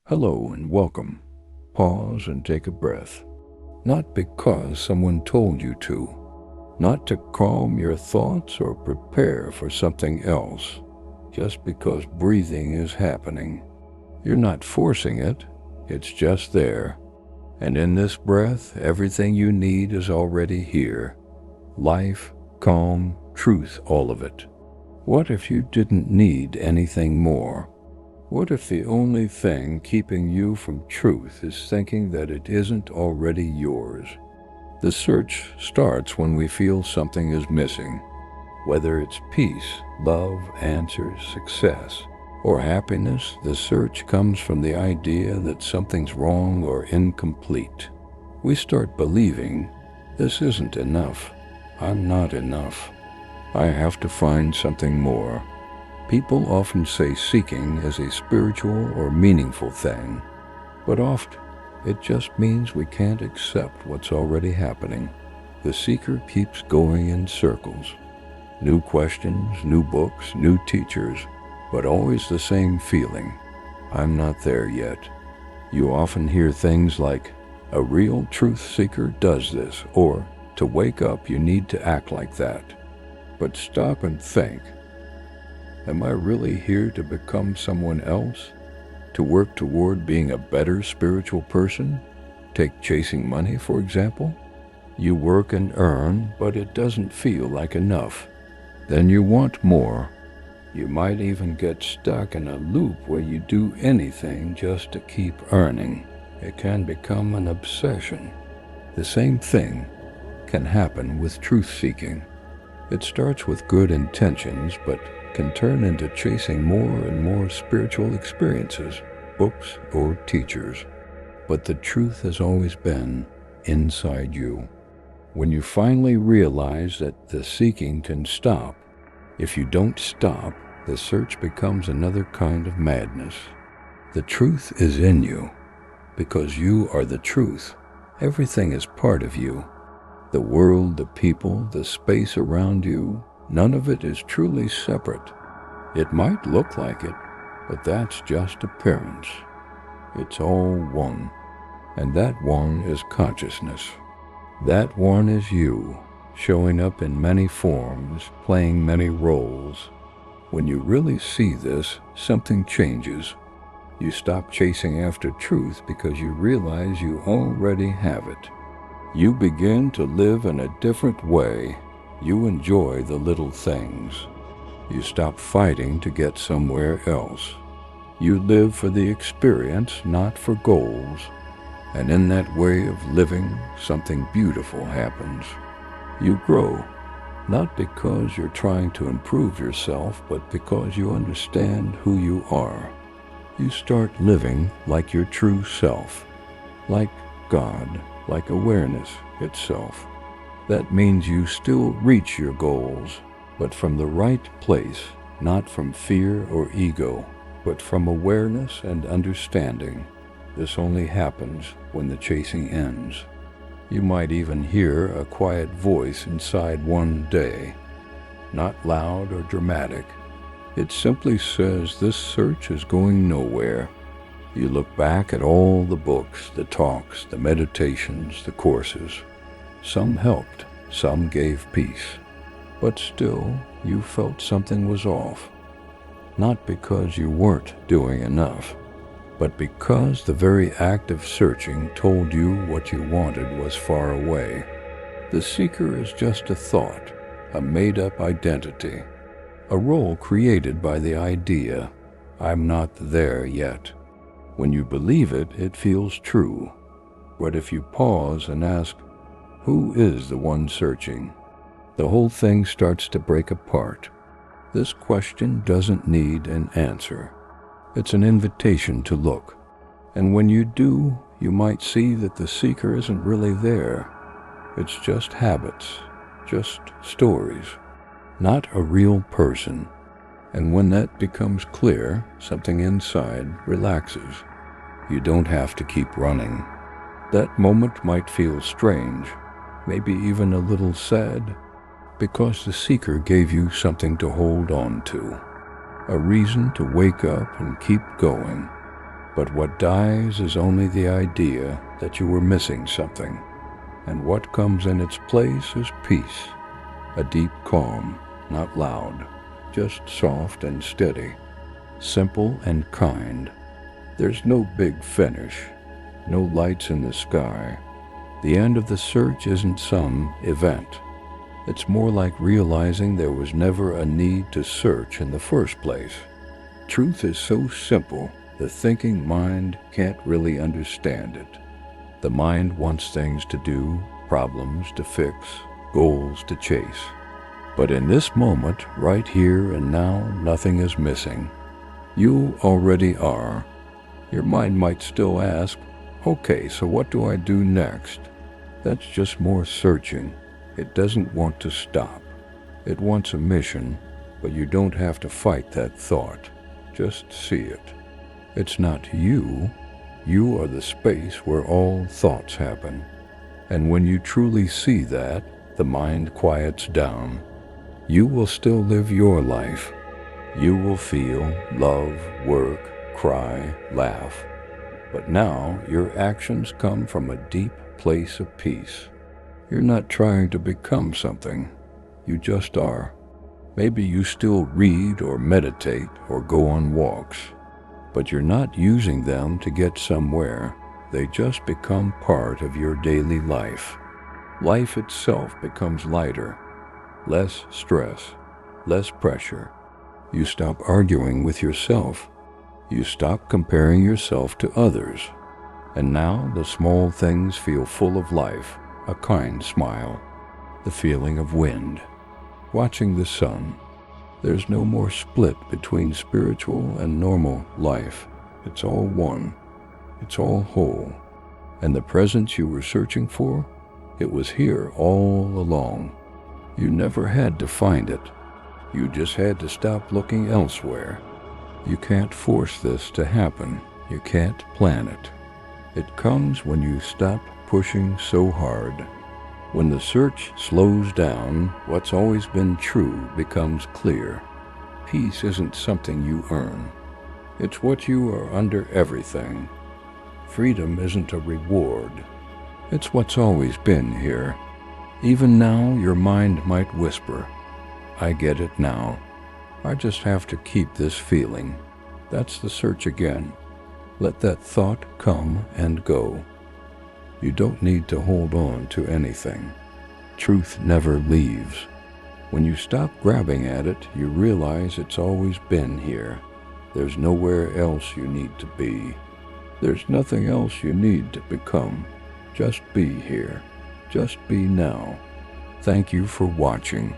Hello and welcome. Pause and take a breath. Not because someone told you to, not to calm your thoughts or prepare for something else, just because breathing is happening. You're not forcing it, it's just there. And in this breath, everything you need is already here. Life, calm, truth, all of it. What if you didn't need anything more? What if the only thing keeping you from truth is thinking that it isn't already yours? The search starts when we feel something is missing. Whether it's peace, love, answers, success, or happiness, the search comes from the idea that something's wrong or incomplete. We start believing, this isn't enough. I'm not enough. I have to find something more. People often say seeking is a spiritual or meaningful thing, but often it just means we can't accept what's already happening. The seeker keeps going in circles. New questions, new books, new teachers, but always the same feeling. I'm not there yet. You often hear things like, a real truth seeker does this, or to wake up you need to act like that. But stop and think. Am I really here to become someone else? To work toward being a better spiritual person? Take chasing money, for example. You work and earn, but it doesn't feel like enough. Then you want more. You might even get stuck in a loop where you do anything just to keep earning. It can become an obsession. The same thing can happen with truth-seeking. It starts with good intentions, but can turn into chasing more and more spiritual experiences, books, or teachers. But the truth has always been inside you. When you finally realize that the seeking can stop, if you don't stop, the search becomes another kind of madness. The truth is in you, because you are the truth. Everything is part of you. The world, the people, the space around you, none of it is truly separate. It might look like it, but that's just appearance. It's all one, and that one is consciousness. That one is you, showing up in many forms, playing many roles. When you really see this, something changes. You stop chasing after truth because you realize you already have it. You begin to live in a different way. You enjoy the little things. You stop fighting to get somewhere else. You live for the experience, not for goals. And in that way of living, something beautiful happens. You grow, not because you're trying to improve yourself, but because you understand who you are. You start living like your true self, like God, like awareness itself. That means you still reach your goals, but from the right place, not from fear or ego, but from awareness and understanding. This only happens when the chasing ends. You might even hear a quiet voice inside one day, not loud or dramatic. It simply says this search is going nowhere. You look back at all the books, the talks, the meditations, the courses. Some helped, some gave peace. But still, you felt something was off. Not because you weren't doing enough, but because the very act of searching told you what you wanted was far away. The seeker is just a thought, a made-up identity, a role created by the idea, I'm not there yet. When you believe it, it feels true. But if you pause and ask, who is the one searching? The whole thing starts to break apart. This question doesn't need an answer. It's an invitation to look. And when you do, you might see that the seeker isn't really there. It's just habits, just stories, not a real person. And when that becomes clear, something inside relaxes. You don't have to keep running. That moment might feel strange, maybe even a little sad, because the seeker gave you something to hold on to, a reason to wake up and keep going. But what dies is only the idea that you were missing something, and what comes in its place is peace, a deep calm, not loud, just soft and steady, simple and kind. There's no big finish, no lights in the sky. The end of the search isn't some event. It's more like realizing there was never a need to search in the first place. Truth is so simple, the thinking mind can't really understand it. The mind wants things to do, problems to fix, goals to chase. But in this moment, right here and now, nothing is missing. You already are. Your mind might still ask, okay, so what do I do next? That's just more searching. It doesn't want to stop. It wants a mission, but you don't have to fight that thought. Just see it. It's not you. You are the space where all thoughts happen. And when you truly see that, the mind quiets down. You will still live your life. You will feel, love, work, cry, laugh. But now your actions come from a deep place of peace. You're not trying to become something. You just are. Maybe you still read or meditate or go on walks, but you're not using them to get somewhere. They just become part of your daily life. Life itself becomes lighter, less stress, less pressure. You stop arguing with yourself. You stop comparing yourself to others. And now the small things feel full of life, a kind smile, the feeling of wind, watching the sun. There's no more split between spiritual and normal life. It's all one. It's all whole. And the presence you were searching for, it was here all along. You never had to find it. You just had to stop looking elsewhere. You can't force this to happen. You can't plan it. It comes when you stop pushing so hard. When the search slows down, what's always been true becomes clear. Peace isn't something you earn. It's what you are under everything. Freedom isn't a reward. It's what's always been here. Even now, your mind might whisper, I get it now. I just have to keep this feeling. That's the search again. Let that thought come and go. You don't need to hold on to anything. Truth never leaves. When you stop grabbing at it, you realize it's always been here. There's nowhere else you need to be. There's nothing else you need to become. Just be here. Just be now. Thank you for watching.